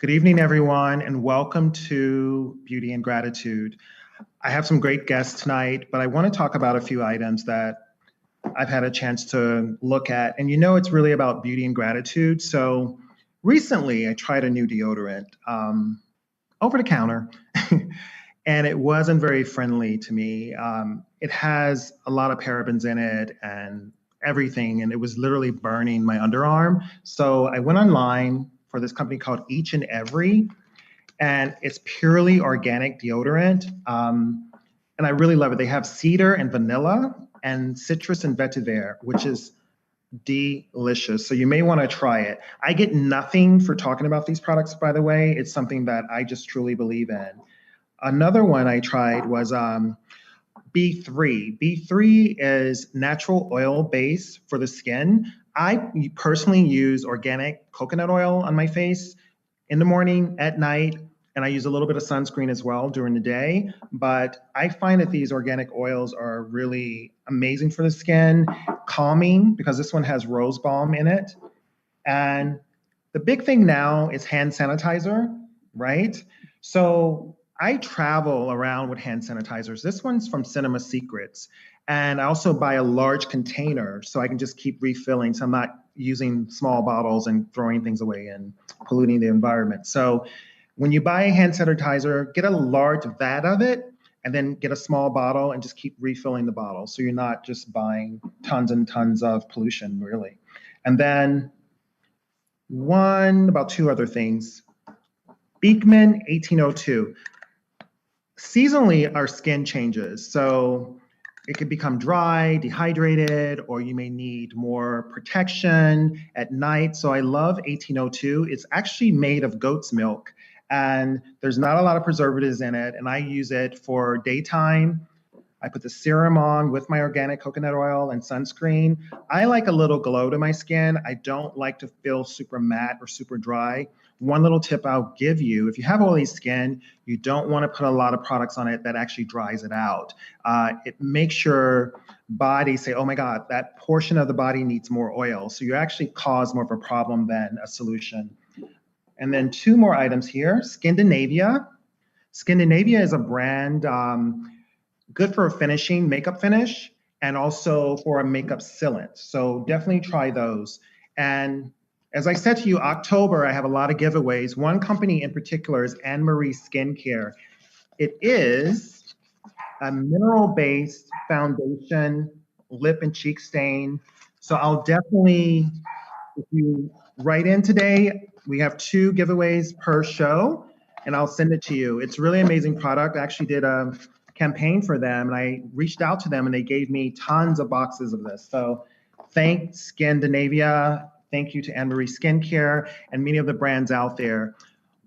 Good evening, everyone, and welcome to Beauty and Gratitude. I have some great guests tonight, but I want to talk about a few items that I've had a chance to look at. And it's really about beauty and gratitude. So recently, I tried a new deodorant over the counter, and it wasn't very friendly to me. It has a lot of parabens in it and everything, and it was literally burning my underarm. So I went online for this company called Each and Every, and it's purely organic deodorant. And I really love it. They have cedar and vanilla and citrus and vetiver, which is delicious. So you may want to try it. I get nothing for talking about these products, by the way. It's something that I just truly believe in. Another one I tried was B3. B3 is natural oil base for the skin. I personally use organic coconut oil on my face in the morning, at night, and I use a little bit of sunscreen as well during the day. But I find that these organic oils are really amazing for the skin, calming, because this one has rose balm in it. And the big thing now is hand sanitizer, right? So I travel around with hand sanitizers. This one's from Cinema Secrets. And I also buy a large container so I can just keep refilling. So I'm not using small bottles and throwing things away and polluting the environment. So when you buy a hand sanitizer, get a large vat of it and then get a small bottle and just keep refilling the bottle. So you're not just buying tons and tons of pollution, really. And then about two other things. Beekman 1802. Seasonally, our skin changes. So it could become dry, dehydrated, or you may need more protection at night. So I love 1802. It's actually made of goat's milk, and there's not a lot of preservatives in it. And I use it for daytime. I put the serum on with my organic coconut oil and sunscreen. I like a little glow to my skin. I don't like to feel super matte or super dry. One little tip I'll give you, if you have oily skin, you don't want to put a lot of products on it that actually dries it out. It makes your body say, oh my God, that portion of the body needs more oil. So you actually cause more of a problem than a solution. And then two more items here, Scandinavia. Scandinavia is a brand, good for a finishing, makeup finish, and also for a makeup sealant. So definitely try those. And as I said to you, October, I have a lot of giveaways. One company in particular is Anne Marie Skincare. It is a mineral-based foundation, lip and cheek stain. So I'll definitely, if you write in today, we have 2 giveaways per show, and I'll send it to you. It's a really amazing product. I actually did a campaign for them, and I reached out to them, and they gave me tons of boxes of this. So thanks, Scandinavia. Thank you to Anne Marie Skincare and many of the brands out there.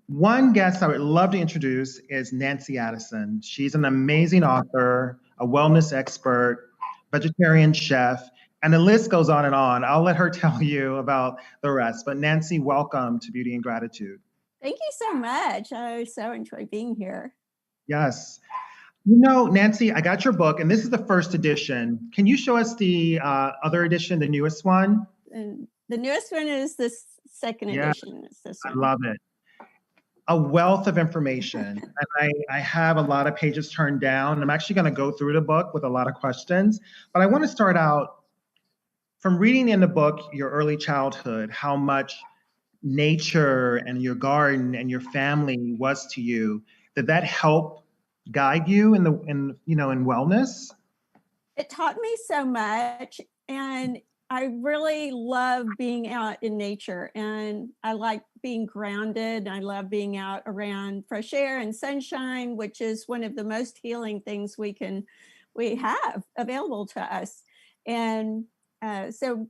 One guest I would love to introduce is Nancy Addison. She's an amazing author, a wellness expert, vegetarian chef, and the list goes on and on. I'll let her tell you about the rest. But Nancy, welcome to Beauty and Gratitude. Thank you so much. I so enjoy being here. Yes. Nancy, I got your book, and this is the first edition. Can you show us the other edition, the newest one? And the newest one is this second edition. It's this one. I love it. A wealth of information. And I have a lot of pages turned down. I'm actually going to go through the book with a lot of questions. But I want to start out from reading in the book your early childhood, how much nature and your garden and your family was to you. Did that help guide you in wellness? It taught me so much, and I really love being out in nature, and I like being grounded. I love being out around fresh air and sunshine, which is one of the most healing things we have available to us. And so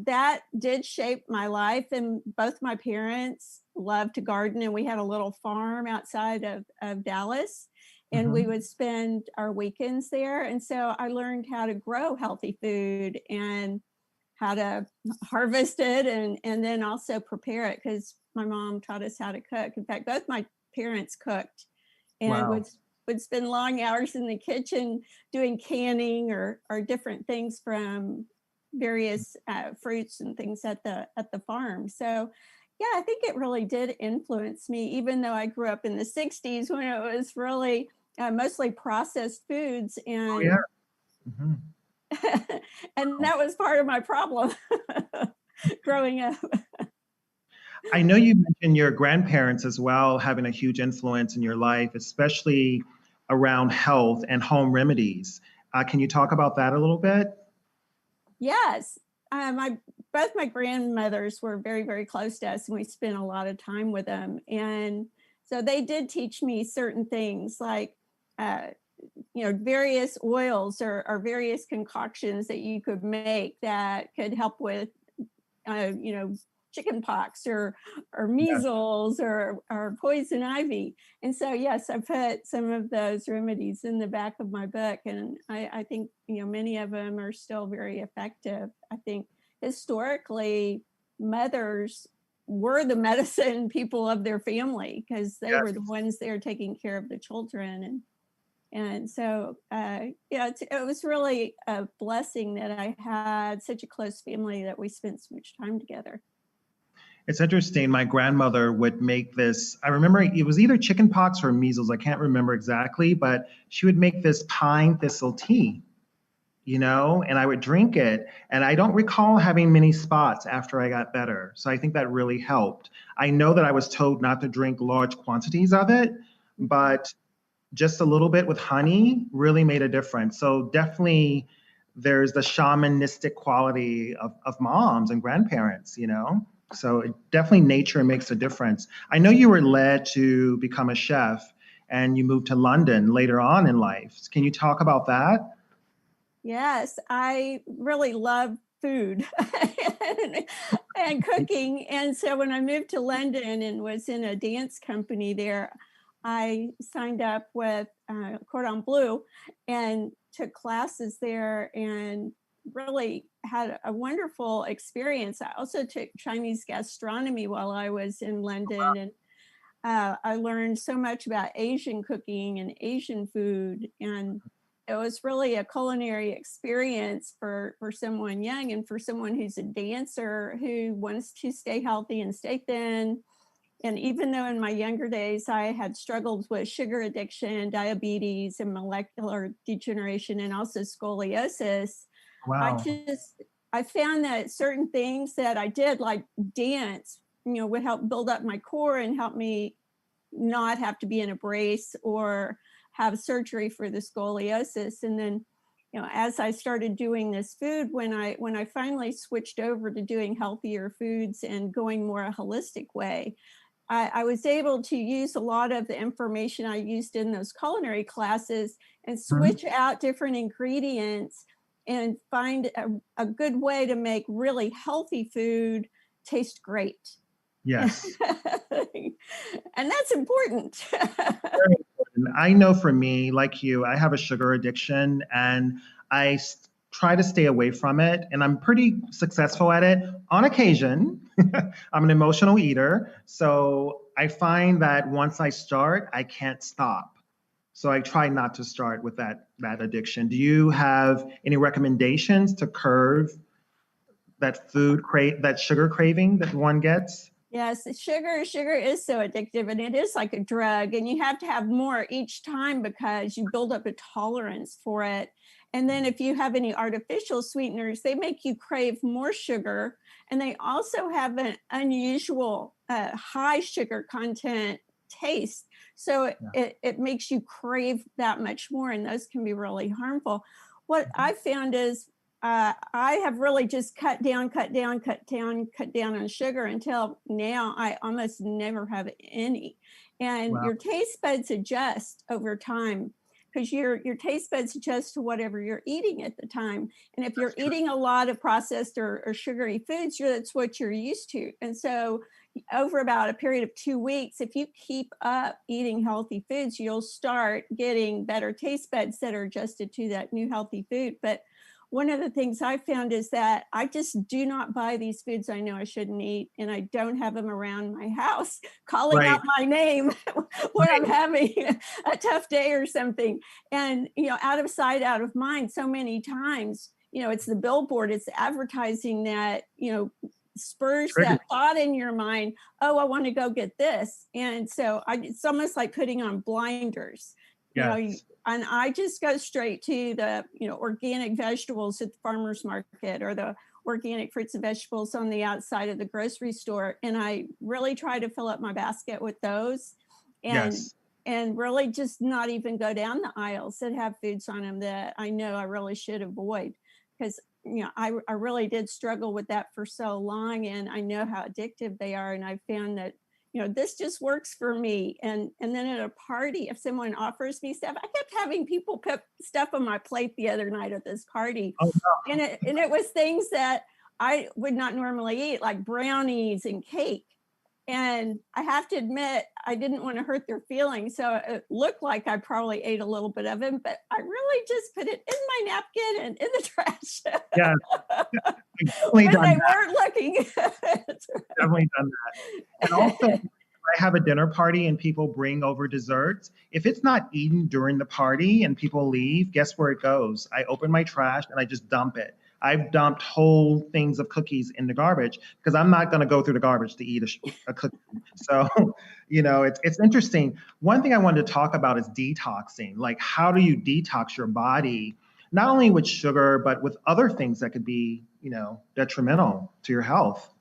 that did shape my life. And both my parents loved to garden, and we had a little farm outside of Dallas. And we would spend our weekends there. And so I learned how to grow healthy food and how to harvest it and then also prepare it, because my mom taught us how to cook. In fact, both my parents cooked and would spend long hours in the kitchen doing canning or different things from various fruits and things at the farm. So Yeah, I think it really did influence me, even though I grew up in the 60s when it was really mostly processed foods. Oh, yeah. And Mhm. and that was part of my problem growing up. I know you mentioned your grandparents as well having a huge influence in your life, especially around health and home remedies. Can you talk about that a little bit? Yes. My both my grandmothers were very, very close to us, and we spent a lot of time with them. And so they did teach me certain things like, uh, various oils or various concoctions that you could make that could help with, uh, you know, chicken pox or Yes. measles or poison ivy. And so, yes, I put some of those remedies in the back of my book, and I think many of them are still very effective. I think historically, mothers were the medicine people of their family because they were the Yes. ones there taking care of the children. And so, yeah, it was really a blessing that I had such a close family that we spent so much time together. It's interesting. My grandmother would make this. I remember it was either chicken pox or measles. I can't remember exactly, but she would make this pine thistle tea, and I would drink it. And I don't recall having many spots after I got better. So I think that really helped. I know that I was told not to drink large quantities of it, but just a little bit with honey really made a difference. So definitely there's the shamanistic quality of moms and grandparents. So definitely nature makes a difference. I know you were led to become a chef and you moved to London later on in life. Can you talk about that? Yes, I really love food and, and cooking. And so when I moved to London and was in a dance company there, I signed up with Cordon Bleu and took classes there and really had a wonderful experience. I also took Chinese gastronomy while I was in London, and I learned so much about Asian cooking and Asian food, and it was really a culinary experience for someone young and for someone who's a dancer who wants to stay healthy and stay thin. And even though in my younger days I had struggled with sugar addiction, diabetes, and molecular degeneration, and also scoliosis, I Wow. just I found that certain things that I did, like dance, would help build up my core and help me not have to be in a brace or have surgery for the scoliosis. And then, as I started doing this food, when I finally switched over to doing healthier foods and going more a holistic way, I was able to use a lot of the information I used in those culinary classes and Mhm. switch out different ingredients and find a good way to make really healthy food taste great. And Yes. that's important. Very important. I know for me, like you, I have a sugar addiction and try to stay away from it. And I'm pretty successful at it on occasion. I'm an emotional eater. So I find that once I start, I can't stop. So I try not to start with that addiction. Do you have any recommendations to curb that sugar craving that one gets? Yes, sugar is so addictive, and it is like a drug, and you have to have more each time because you build up a tolerance for it. And then if you have any artificial sweeteners, they make you crave more sugar, and they also have an unusual high sugar content taste. So Yeah. it makes you crave that much more, and those can be really harmful. What I found is I have really just cut down, cut down, cut down, cut down on sugar until now I almost never have any. And Wow. your taste buds adjust over time because your taste buds adjust to whatever you're eating at the time. And if you're That's true. eating a lot of processed or sugary foods, that's what you're used to. And so over about a period of 2 weeks, if you keep up eating healthy foods, you'll start getting better taste buds that are adjusted to that new healthy food. But one of the things I found is that I just do not buy these foods I know I shouldn't eat, and I don't have them around my house calling Right. out my name when I'm Right. having a tough day or something. And, out of sight, out of mind, so many times, it's the billboard, it's the advertising that, spurs Trigger. that thought in your mind, oh, I want to go get this. And so it's almost like putting on blinders, Yes. and I just go straight to the, organic vegetables at the farmer's market or the organic fruits and vegetables on the outside of the grocery store. And I really try to fill up my basket with those and Yes. and really just not even go down the aisles that have foods on them that I know I really should avoid. Because I really did struggle with that for so long, and I know how addictive they are. And I found that this just works for me. And then at a party, if someone offers me stuff, I kept having people put stuff on my plate the other night at this party, Oh, no. and it was things that I would not normally eat, like brownies and cake. And I have to admit, I didn't want to hurt their feelings. So it looked like I probably ate a little bit of it, but I really just put it in my napkin and in the trash. Yeah. Definitely when done they that. weren't looking. Definitely done that. And also, if I have a dinner party and people bring over desserts, if it's not eaten during the party and people leave, guess where it goes? I open my trash and I just dump it. I've dumped whole things of cookies in the garbage because I'm not going to go through the garbage to eat a cookie. So, it's interesting. One thing I wanted to talk about is detoxing. Like, how do you detox your body, not only with sugar, but with other things that could be, detrimental to your health?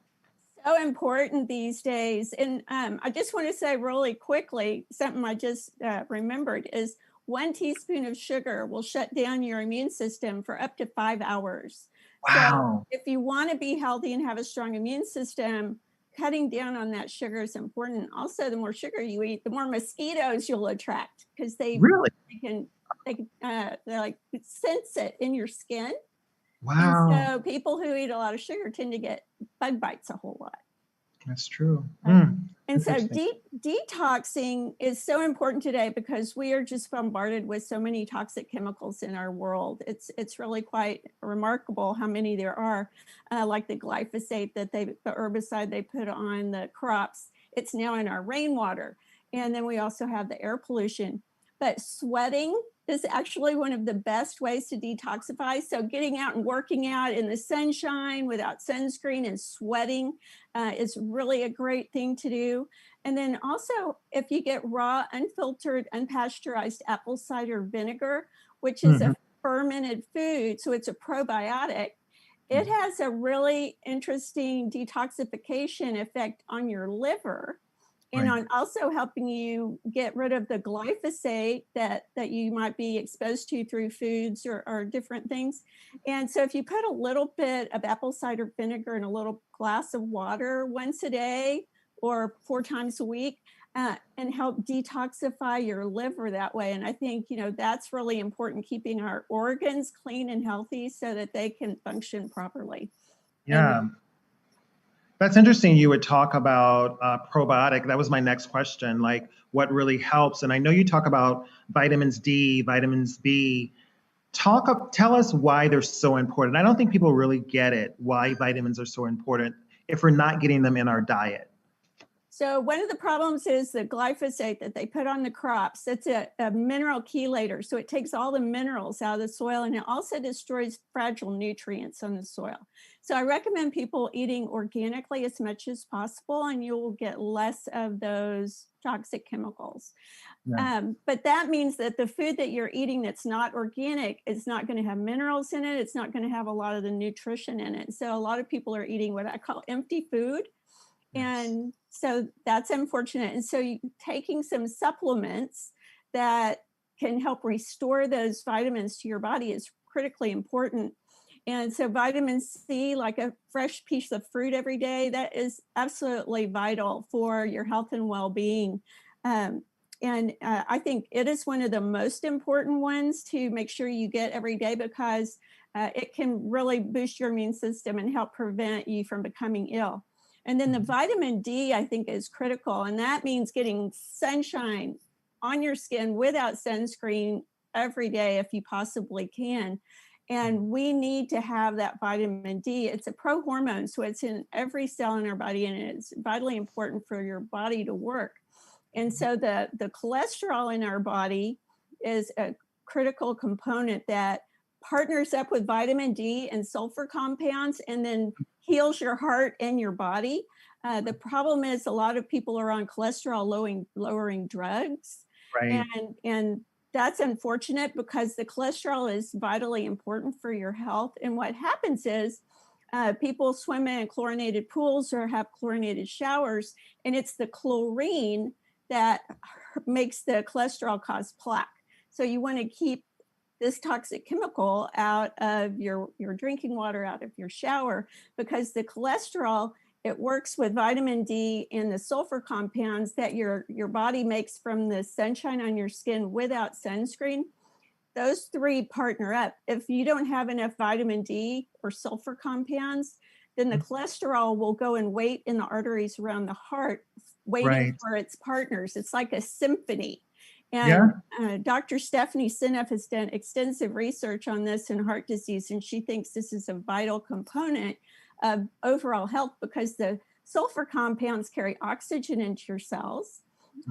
So important these days. And I just want to say really quickly, something I just remembered is 1 teaspoon of sugar will shut down your immune system for up to 5 hours. So Wow. if you want to be healthy and have a strong immune system, cutting down on that sugar is important. Also, the more sugar you eat, the more mosquitoes you'll attract because Really? they like sense it in your skin. And Wow. so people who eat a lot of sugar tend to get bug bites a whole lot. That's true. And so Interesting. detoxing is so important today because we are just bombarded with so many toxic chemicals in our world. It's really quite remarkable how many there are, like the glyphosate the herbicide they put on the crops. It's now in our rainwater. And then we also have the air pollution. But sweating is actually one of the best ways to detoxify. So getting out and working out in the sunshine without sunscreen and sweating is really a great thing to do. And then also, if you get raw, unfiltered, unpasteurized apple cider vinegar, which is a fermented food, so it's a probiotic, it has a really interesting detoxification effect on your liver. And Right. on also helping you get rid of the glyphosate that you might be exposed to through foods or different things. And so if you put a little bit of apple cider vinegar in a little glass of water once a day or 4 times a week, and help detoxify your liver that way. And I think, that's really important, keeping our organs clean and healthy so that they can function properly. Yeah. That's interesting. You would talk about probiotic. That was my next question, like what really helps. And I know you talk about vitamins D, vitamins B. Tell us why they're so important. I don't think people really get it, why vitamins are so important if we're not getting them in our diet. So one of the problems is the glyphosate that they put on the crops. It's a mineral chelator. So it takes all the minerals out of the soil, and it also destroys fragile nutrients on the soil. So I recommend people eating organically as much as possible, and you will get less of those toxic chemicals. Yeah. But that means that the food that you're eating that's not organic is not going to have minerals in it. It's not going to have a lot of the nutrition in it. So a lot of people are eating what I call empty food. And so that's unfortunate. And so taking some supplements that can help restore those vitamins to your body is critically important. And so vitamin C, like a fresh piece of fruit every day, that is absolutely vital for your health and well-being. And I think it is one of the most important ones to make sure you get every day because it can really boost your immune system and help prevent you from becoming ill. And then the vitamin D, I think, is critical. And that means getting sunshine on your skin without sunscreen every day if you possibly can. And we need to have that vitamin D. It's a prohormone, so it's in every cell in our body, and it's vitally important for your body to work. And so the cholesterol in our body is a critical component that partners up with vitamin D and sulfur compounds and then heals your heart and your body. The problem is a lot of people are on cholesterol lowering drugs. Right. And that's unfortunate because the cholesterol is vitally important for your health. And what happens is people swim in chlorinated pools or have chlorinated showers, and it's the chlorine that makes the cholesterol cause plaque. So you want to keep this toxic chemical out of your drinking water, out of your shower, because the cholesterol, it works with vitamin D and the sulfur compounds that your body makes from the sunshine on your skin without sunscreen. Those three partner up. If you don't have enough vitamin D or sulfur compounds, then the cholesterol will go and wait in the arteries around the heart, waiting for its partners. It's like a symphony. And Dr. Stephanie Seneff has done extensive research on this in heart disease, and she thinks this is a vital component of overall health because the sulfur compounds carry oxygen into your cells,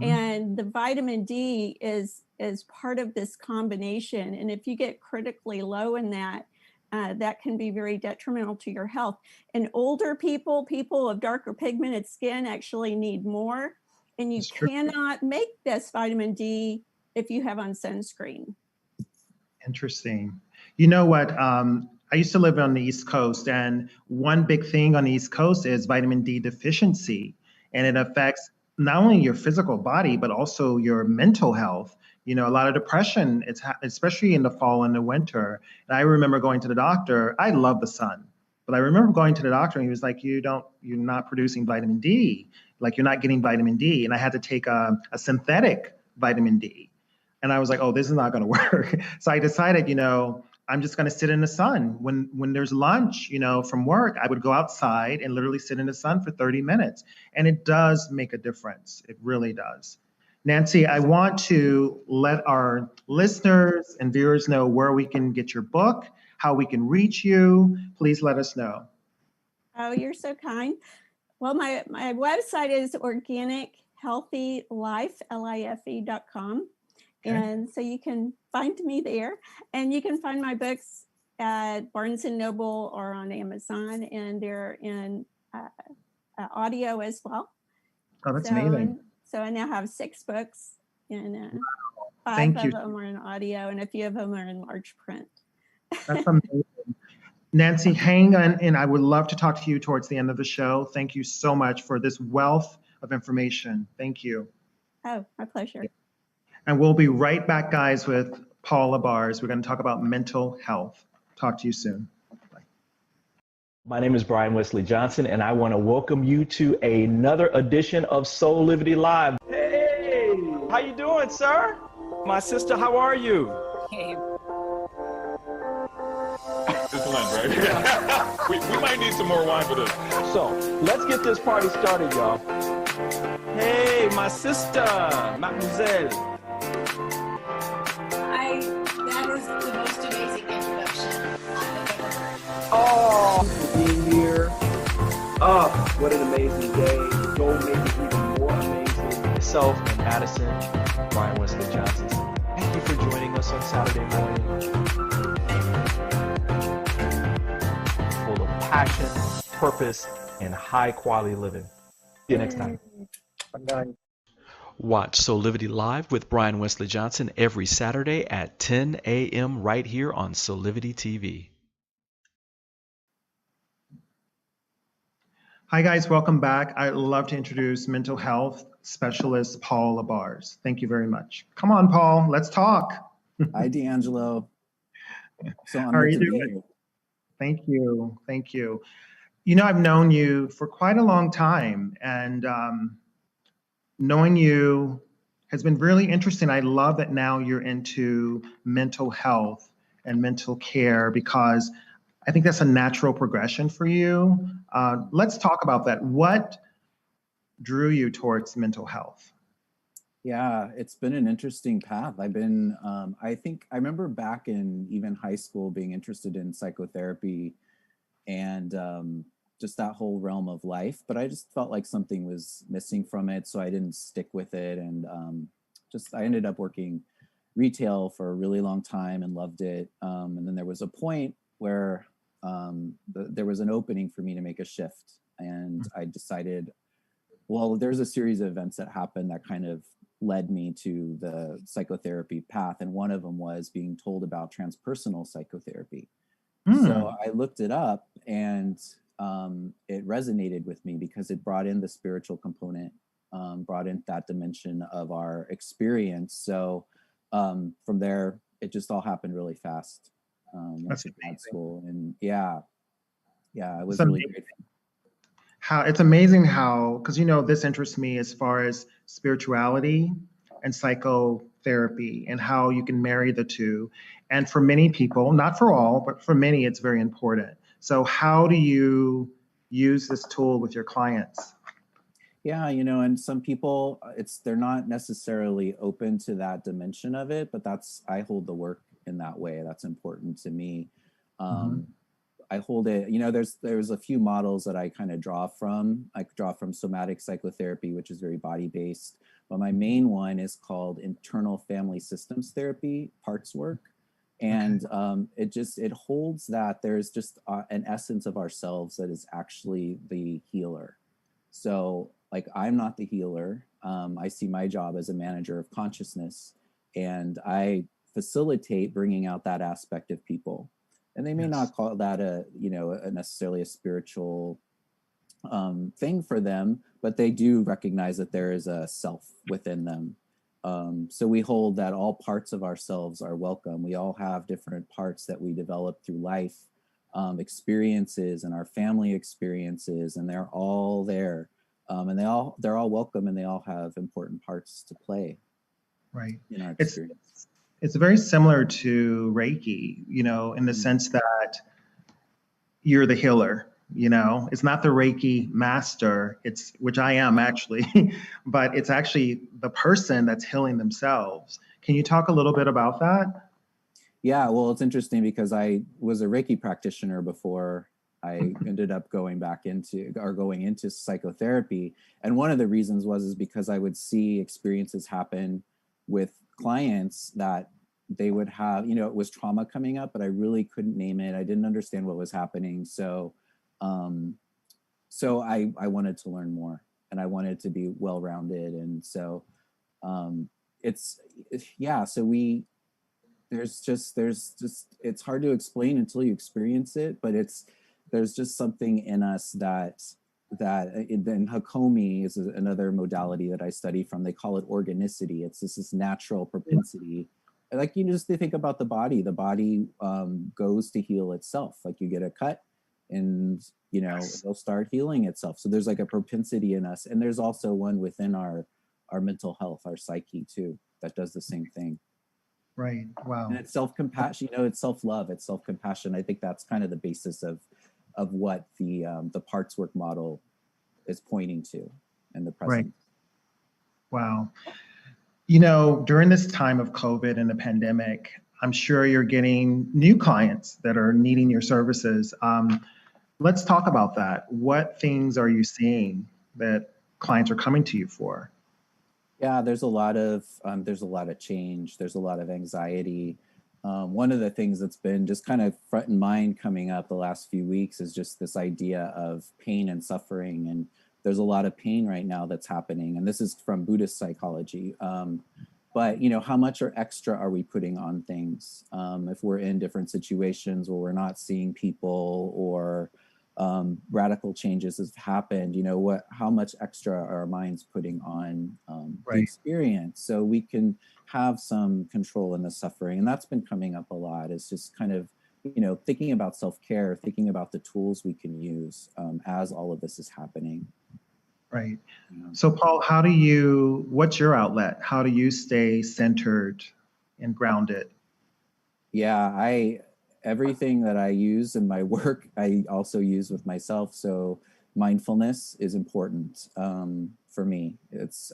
and the vitamin D is part of this combination. And if you get critically low in that, that can be very detrimental to your health. And older people of darker pigmented skin actually need more. And you cannot make this vitamin D if you have on sunscreen. Interesting. You know what? I used to live on the East Coast, and one big thing on the East Coast is vitamin D deficiency. And it affects not only your physical body, but also your mental health. You know, a lot of depression, especially in the fall and the winter. And I remember going to the doctor. I love the sun, but I remember going to the doctor and he was like, you're not producing vitamin D. Like, you're not getting vitamin D. And I had to take a synthetic vitamin D. And I was like, oh, this is not going to work. So I decided, I'm just going to sit in the sun. When there's lunch, from work, I would go outside and literally sit in the sun for 30 minutes. And it does make a difference. It really does. Nancy, I want to let our listeners and viewers know where we can get your book, how we can reach you. Please let us know. Oh, you're so kind. Well, my website is organichealthylife.com. Okay. And so you can find me there, and you can find my books at Barnes & Noble or on Amazon, and they're in audio as well. Oh, that's amazing. So I now have 6 books, and 5 of them are in audio, and a few of them are in large print. That's amazing. Nancy, hang on, and I would love to talk to you towards the end of the show. Thank you so much for this wealth of information. Thank you. Oh, my pleasure. And we'll be right back, guys, with Paul LeBars. We're going to talk about mental health. Talk to you soon. Bye. My name is Brian Wesley Johnson, and I want to welcome you to another edition of Soulivity Live. Hey, how you doing, sir? My sister, how are you? Hey. This one, right? we might need some more wine for this. So let's get this party started, y'all. Hey, my sister, mademoiselle. That is the most amazing introduction I've ever heard. Oh, being here. Oh, what an amazing day. The goal made it even more amazing. Myself and Addison, Brian Wesley Johnson. Thank you for joining us on Saturday morning. Full of passion, purpose, and high quality living. See you next time. Bye. Watch Soulivity Live with Brian Wesley Johnson every Saturday at 10 a.m. right here on Soulivity TV. Hi, guys. Welcome back. I'd love to introduce mental health specialist Paul LeBars. Thank you very much. Come on, Paul. Let's talk. Hi, D'angelo. So How are you doing? Thank you. Thank you. I've known you for quite a long time, and knowing you has been really interesting. I love that now you're into mental health and mental care, because I think that's a natural progression for you. Let's talk about that. What drew you towards mental health? Yeah, it's been an interesting path. I remember back in even high school being interested in psychotherapy and just that whole realm of life, but I just felt like something was missing from it, so I didn't stick with it. And I ended up working retail for a really long time and loved it. And then there was a point where there was an opening for me to make a shift. And I decided, well, there's a series of events that happened that kind of led me to the psychotherapy path. And one of them was being told about transpersonal psychotherapy. So I looked it up, and it resonated with me because it brought in the spiritual component, brought in that dimension of our experience. So from there, it just all happened really fast. Went to grad school, and yeah, it was really great. How it's amazing how, because this interests me as far as spirituality and psychotherapy and how you can marry the two. And for many people, not for all, but for many, it's very important. So how do you use this tool with your clients? Yeah, and some people, they're not necessarily open to that dimension of it, but I hold the work in that way. That's important to me. I hold it, there's a few models that I kind of draw from. I draw from somatic psychotherapy, which is very body-based, but my main one is called internal family systems therapy, parts work. And it holds that there's just an essence of ourselves that is actually the healer. So like, I'm not the healer. I see my job as a manager of consciousness, and I facilitate bringing out that aspect of people. And they may not call that necessarily a spiritual thing for them, but they do recognize that there is a self within them. So we hold that all parts of ourselves are welcome. We all have different parts that we develop through life, experiences and our family experiences, and they're all there. And they're all welcome, and they all have important parts to play. Right. In our experience. It's very similar to Reiki, in the sense that you're the healer, it's not the Reiki master, which I am actually, but it's actually the person that's healing themselves. Can you talk a little bit about that? Yeah, well, it's interesting because I was a Reiki practitioner before I ended up going into psychotherapy. And one of the reasons was because I would see experiences happen with clients that they would have, it was trauma coming up, but I really couldn't name it. I didn't understand what was happening. So I wanted to learn more, and I wanted to be well-rounded. And so there's it's hard to explain until you experience it, but there's just something in us that then Hakomi is another modality that I study from. They call it organicity. It's this natural propensity. Like, just think about the body goes to heal itself. Like, you get a cut and it'll start healing itself. So there's like a propensity in us, and there's also one within our mental health, our psyche too, that does the same thing. Right. Wow. And it's self-compassion, it's self-love, it's self-compassion. I think that's kind of the basis of what the parts work model is pointing to in the present. Right. Wow. During this time of COVID and the pandemic, I'm sure you're getting new clients that are needing your services. Let's talk about that. What things are you seeing that clients are coming to you for? Yeah, there's a lot of change. There's a lot of anxiety. One of the things that's been just kind of front in mind coming up the last few weeks is just this idea of pain and suffering. And there's a lot of pain right now that's happening. And this is from Buddhist psychology. But how much extra are we putting on things? If we're in different situations where we're not seeing people, or radical changes have happened, how much extra are our minds putting on the experience, so we can have some control in the suffering. And that's been coming up a lot. It's just kind of, thinking about self-care, thinking about the tools we can use as all of this is happening. Right. So Paul, what's your outlet? How do you stay centered and grounded? Yeah, everything that I use in my work, I also use with myself. So mindfulness is important for me. It's,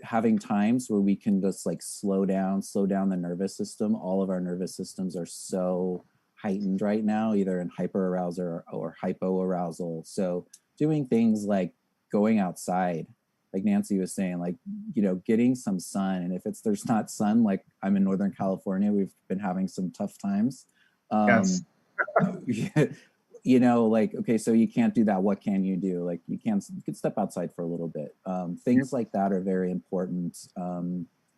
having times where we can just like slow down the nervous system. All of our nervous systems are so heightened right now, either in hyperarousal or hypoarousal. So doing things like going outside, like Nancy was saying, like, getting some sun. And if there's not sun, like I'm in Northern California, we've been having some tough times. Yes. you know, like, okay, so you can't do that. What can you do? Like, you can step outside for a little bit. Things like that are very important.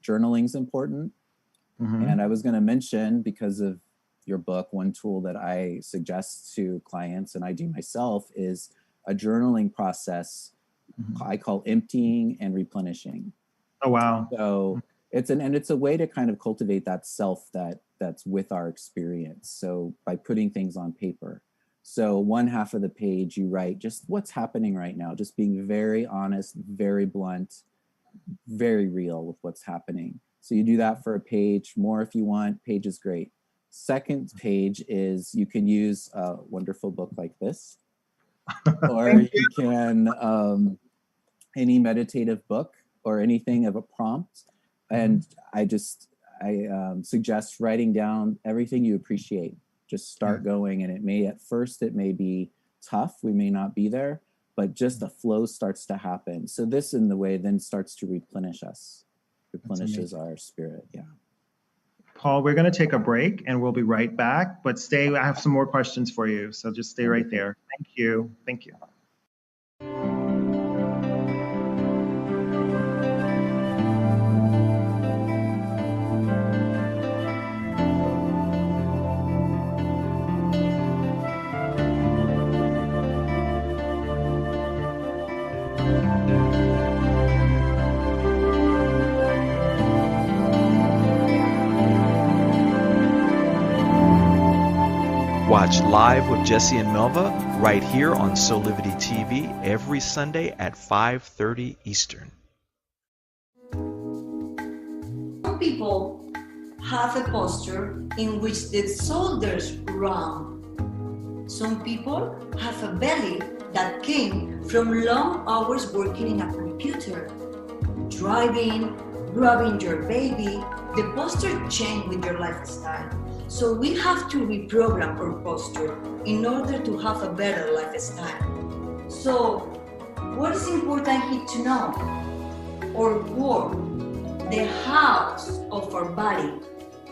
Journaling's important. And I was going to mention, because of your book, one tool that I suggest to clients and I do myself is a journaling process I call emptying and replenishing. Oh, wow. So it's a way to kind of cultivate that self that's with our experience. So by putting things on paper. So one half of the page, you write just what's happening right now, just being very honest, very blunt, very real with what's happening. So you do that for a page, more if you want. Page is great. Second page is you can use a wonderful book like this, or you can any meditative book or anything of a prompt. And I suggest writing down everything you appreciate. Just start going, and at first it may be tough. We may not be there, but just the flow starts to happen. So this in the way then starts to replenish us, replenishes our spirit. Yeah. Paul, we're going to take a break and we'll be right back, but stay. I have some more questions for you. So just stay right there. Thank you. Thank you. Watch Live with Jesse and Melva right here on Solivity TV every Sunday at 5:30 Eastern. Some people have a posture in which the shoulders round. Some people have a belly that came from long hours working in a computer, driving, grabbing your baby. The posture changes with your lifestyle. So we have to reprogram our posture in order to have a better lifestyle. So what is important here to know? Our core, the house of our body,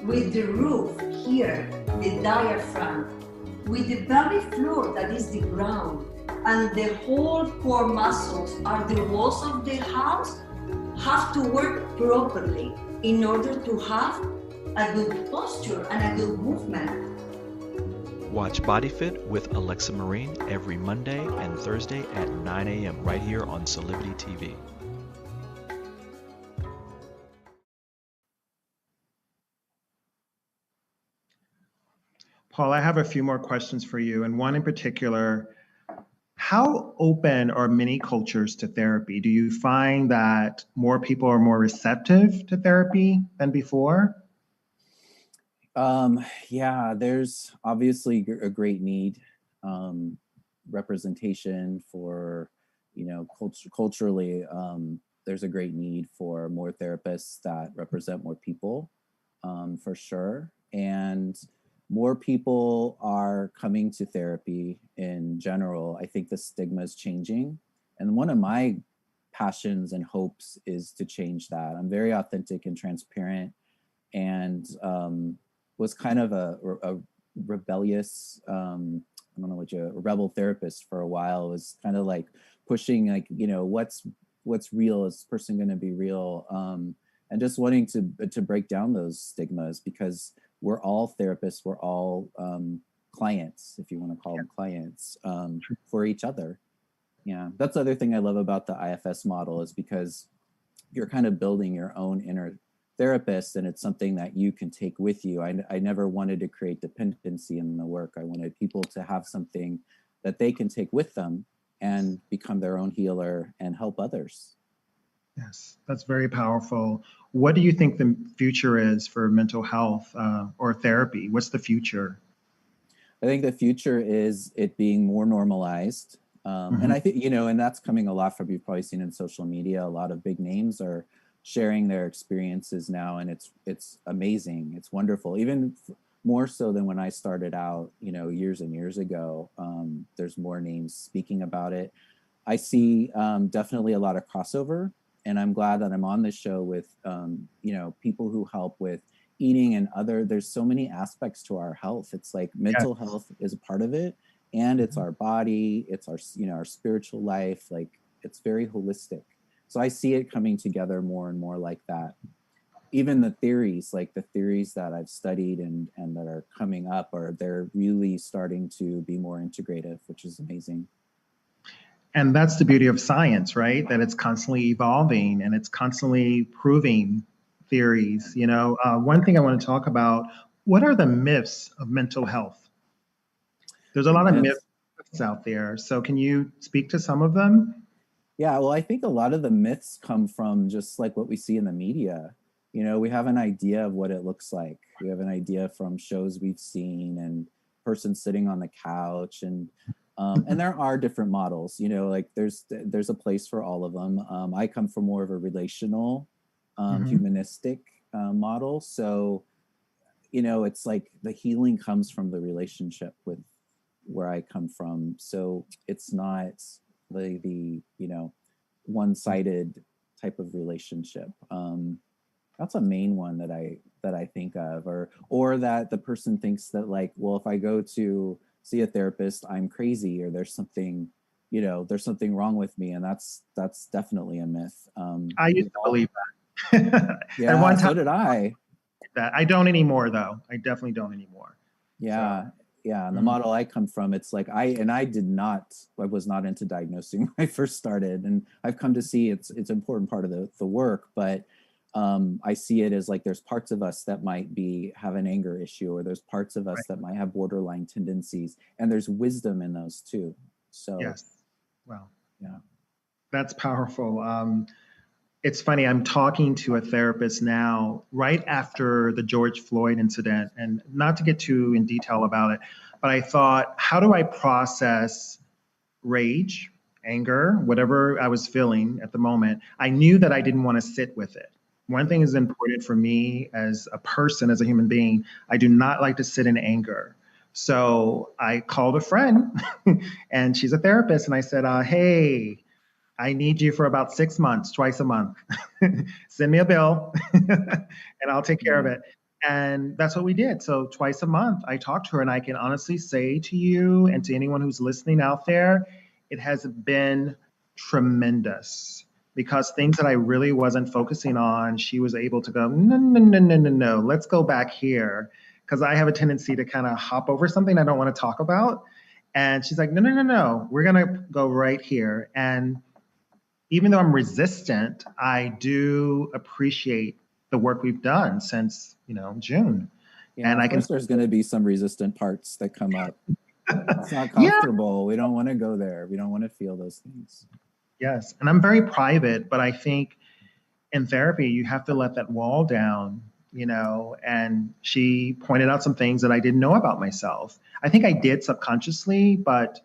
with the roof here, the diaphragm, with the pelvic floor that is the ground, and the whole core muscles are the walls of the house, have to work properly in order to have a good posture and a good movement. Watch Body Fit with Alexa Marine every Monday and Thursday at 9 a.m. right here on Solivity TV. Paul, I have a few more questions for you, and one in particular. How open are many cultures to therapy? Do you find that more people are more receptive to therapy than before? Yeah, there's obviously a great need, representation for, culturally, there's a great need for more therapists that represent more people, for sure. And more people are coming to therapy in general. I think the stigma is changing. And one of my passions and hopes is to change that. I'm very authentic and transparent, and was kind of a rebellious, a rebel therapist for a while. Was kind of like pushing, like, what's real? Is this person going to be real? And just wanting to break down those stigmas, because we're all therapists, we're all clients, if you want to call them clients, for each other. Yeah, that's the other thing I love about the IFS model, is because you're kind of building your own inner therapist, and it's something that you can take with you. I never wanted to create dependency in the work. I wanted people to have something that they can take with them and become their own healer and help others. Yes, that's very powerful. What do you think the future is for mental health or therapy? What's the future? I think the future is it being more normalized. And I think, and that's coming a lot from, you've probably seen in social media, a lot of big names are sharing their experiences now, and it's amazing. It's wonderful. Even more so than when I started out, years and years ago. There's more names speaking about it. I see definitely a lot of crossover, and I'm glad that I'm on this show with, people who help with eating and there's so many aspects to our health. It's like mental health is a part of it, and it's our body, it's our, you know, our spiritual life. Like, it's very holistic. So I see it coming together more and more like that. Even the theories, like the theories that I've studied and that are coming up, they're really starting to be more integrative, which is amazing. And that's the beauty of science, right? That it's constantly evolving and it's constantly proving theories. You know, one thing I want to talk about, what are the myths of mental health? There's a lot of myths out there. So can you speak to some of them? Yeah, well, I think a lot of the myths come from just like what we see in the media. You know, we have an idea of what it looks like. We have an idea from shows we've seen and person sitting on the couch, and there are different models. You know, like there's a place for all of them. I come from more of a relational, humanistic model. So, you know, it's like the healing comes from the relationship with where I come from. So it's not the you know, one-sided type of relationship. That's a main one that I think of, or that the person thinks that, like, well, if I go to see a therapist, I'm crazy, or there's something, you know, there's something wrong with me, and that's definitely a myth. I used to believe that. Yeah, At one time, so did I. That I don't anymore, though. I definitely don't anymore. Yeah. So. Yeah, and the model I come from, it's like I was not into diagnosing when I first started, and I've come to see it's an important part of the work, but I see it as like there's parts of us that might have an anger issue, or there's parts of us that might have borderline tendencies, and there's wisdom in those too. So yes, well, yeah, that's powerful. It's funny, I'm talking to a therapist now right after the George Floyd incident, and not to get too in detail about it, but I thought, how do I process rage, anger, whatever I was feeling at the moment? I knew that I didn't want to sit with it. One thing is important for me as a person, as a human being, I do not like to sit in anger. So I called a friend and she's a therapist, and I said, hey, I need you for about 6 months, twice a month. Send me a bill and I'll take care of it. And that's what we did. So twice a month, I talked to her, and I can honestly say to you and to anyone who's listening out there, it has been tremendous, because things that I really wasn't focusing on, she was able to go, no, let's go back here. Because I have a tendency to kind of hop over something I don't want to talk about. And she's like, no, we're going to go right here. And even though I'm resistant, I do appreciate the work we've done since, you know, June. Yeah, and there's going to be some resistant parts that come up. It's not comfortable. We don't want to go there. We don't want to feel those things. Yes, and I'm very private, but I think in therapy, you have to let that wall down, you know, and she pointed out some things that I didn't know about myself. I think I did subconsciously, but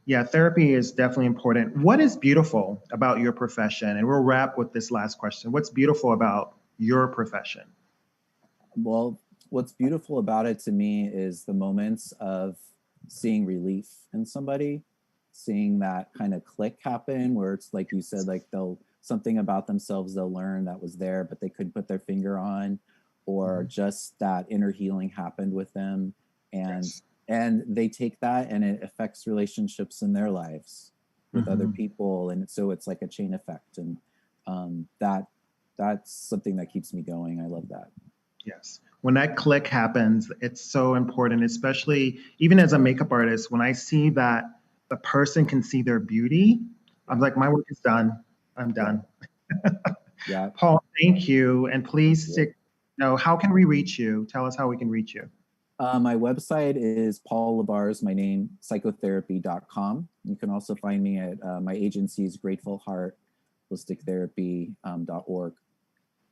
yeah, therapy is definitely important. What is beautiful about your profession? And we'll wrap with this last question. What's beautiful about your profession? Well, what's beautiful about it to me is the moments of seeing relief in somebody, seeing that kind of click happen where it's like you said, like something about themselves they'll learn that was there, but they couldn't put their finger on, or just that inner healing happened with them. And they take that and it affects relationships in their lives with other people. And so it's like a chain effect. And that's something that keeps me going. I love that. Yes. When that click happens, it's so important, especially even as a makeup artist, when I see that the person can see their beauty, I'm like, my work is done. I'm done. Yeah. Paul, thank you. And please stick, how can we reach you? Tell us how we can reach you. My website is Paul LeBars, my name, psychotherapy.com. You can also find me at my agency's Grateful Heart Holistic Therapy.org.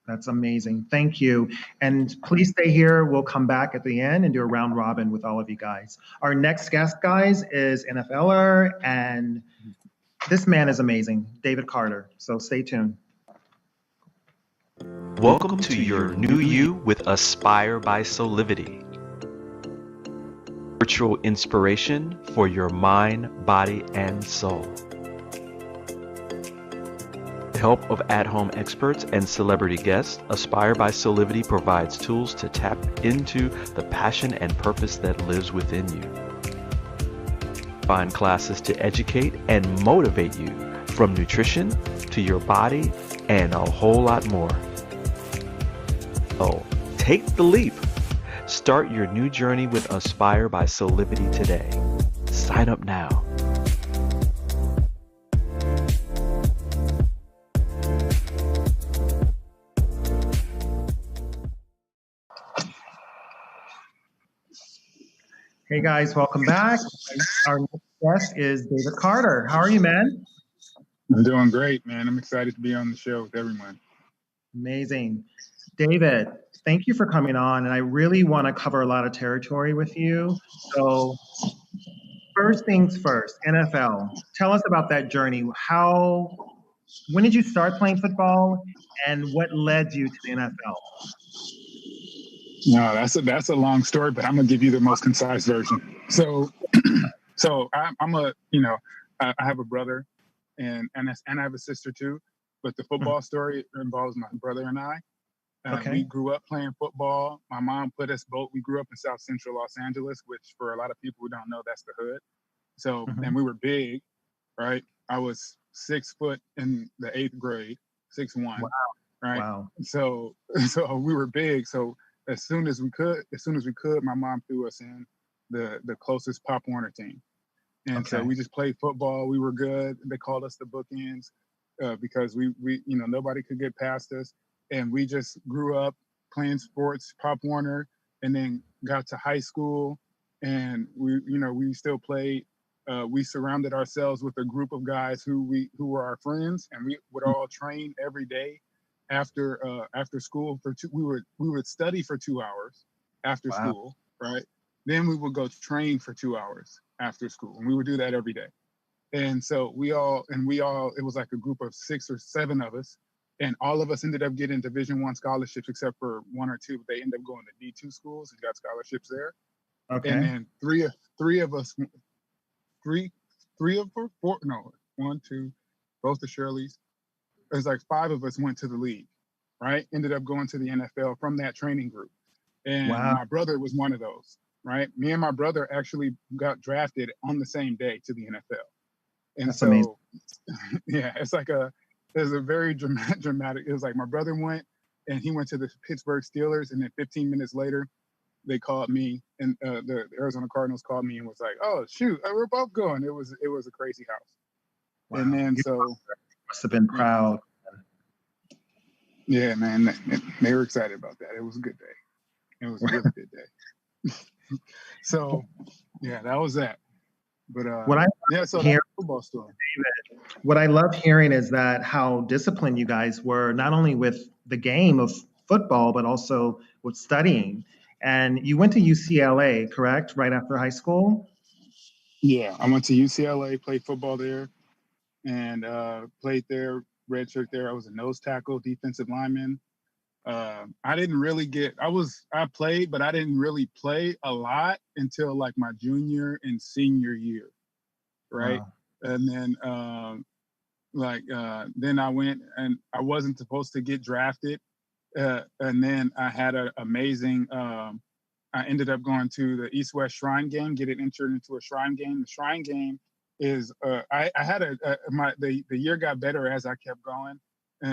That's amazing. Thank you. And please stay here. We'll come back at the end and do a round robin with all of you guys. Our next guest, guys, is NFLer, and this man is amazing, David Carter. So stay tuned. Welcome to your new you with Aspire by Solivity. Virtual inspiration for your mind, body, and soul. To help of at-home experts and celebrity guests, Aspire by Solivity provides tools to tap into the passion and purpose that lives within you. Find classes to educate and motivate you, from nutrition to your body and a whole lot more. Oh, take the leap. Start your new journey with Aspire by Solivity today. Sign up now. Hey guys, welcome back. Our next guest is David Carter. How are you, man? I'm doing great, man. I'm excited to be on the show with everyone. Amazing. David, thank you for coming on. And I really want to cover a lot of territory with you. So first things first, NFL. Tell us about that journey. When did you start playing football and what led you to the NFL? No, that's a long story, but I'm gonna give you the most concise version. So, I have a brother, and I have a sister too. But the football story involves my brother and I. Okay. We grew up playing football. My mom put us both. We grew up in South Central Los Angeles, which for a lot of people who don't know, that's the hood. So, and we were big, right? I was 6 foot in the 8th grade, 6'1", Wow. right? Wow. So we were big. So as soon as we could, my mom threw us in the closest Pop Warner team. And so we just played football. We were good. They called us the bookends because we nobody could get past us. And we just grew up playing sports, Pop Warner, and then got to high school, and we still played. We surrounded ourselves with a group of guys who were our friends, and we would all train every day after school for we would study for 2 hours after school, right? Then we would go train for 2 hours after school, and we would do that every day. And so it was like a group of 6 or 7 of us, and all of us ended up getting Division I scholarships except for 1 or 2. They ended up going to D2 schools and got scholarships there. Okay. And then three of us, one, two, both the Shirleys. It was like 5 of us went to the league, right? Ended up going to the NFL from that training group. And my brother was one of those, right? Me and my brother actually got drafted on the same day to the NFL. And that's so amazing. Yeah, there's a very dramatic, it was like my brother went and he went to the Pittsburgh Steelers, and then 15 minutes later, they called me, and the Arizona Cardinals called me and was like, "Oh shoot, we're both going." It was a crazy house. Wow. And then must have been proud. Yeah, man, they were excited about that. It was a good day. It was a really good day. So yeah, that was that. But that's football story. What I love hearing is that how disciplined you guys were, not only with the game of football, but also with studying. And you went to UCLA, correct? Right after high school? Yeah, I went to UCLA, played football there, and played there, redshirt there. I was a nose tackle, defensive lineman. I played, but I didn't really play a lot until like my junior and senior year, right? Wow. And then then I went, and I wasn't supposed to get drafted. And then I had an amazing, I ended up going to the East-West Shrine Game, getting entered into a Shrine Game. The Shrine Game is, I had the year got better as I kept going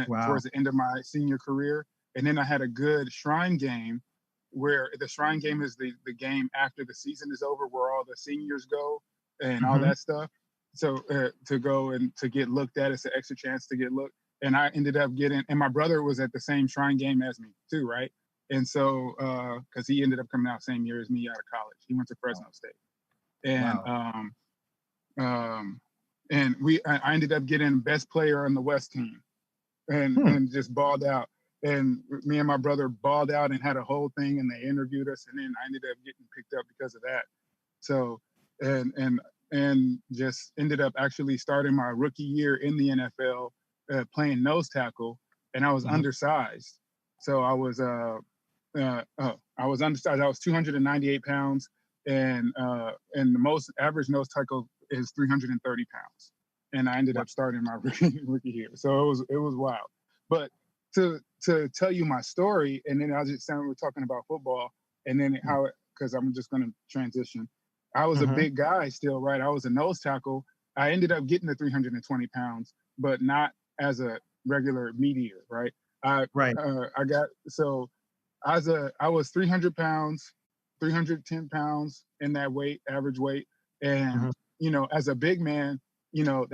towards the end of my senior career. And then I had a good Shrine Game, where the Shrine Game is the game after the season is over, where all the seniors go and all that stuff. So to go and to get looked at, it's an extra chance to get looked. And I ended up getting, and my brother was at the same Shrine Game as me too, right? And so, because he ended up coming out same year as me out of college. He went to Fresno State. And I ended up getting best player on the West team, and just balled out. And me and my brother balled out and had a whole thing, and they interviewed us, and then I ended up getting picked up because of that. So, and just ended up actually starting my rookie year in the NFL, playing nose tackle, and I was undersized. So I was undersized. I was 298 pounds, and the most average nose tackle is 330 pounds. and I ended up starting my rookie year. So it was wild. But to tell you my story, and then we're talking about football, and then how because I'm just going to transition. I was a big guy still, right? I was a nose tackle. I ended up getting to 320 pounds, but not as a regular meat eater, right? I was 300 pounds, 310 pounds in that weight, average weight. And, you know, as a big man, you know,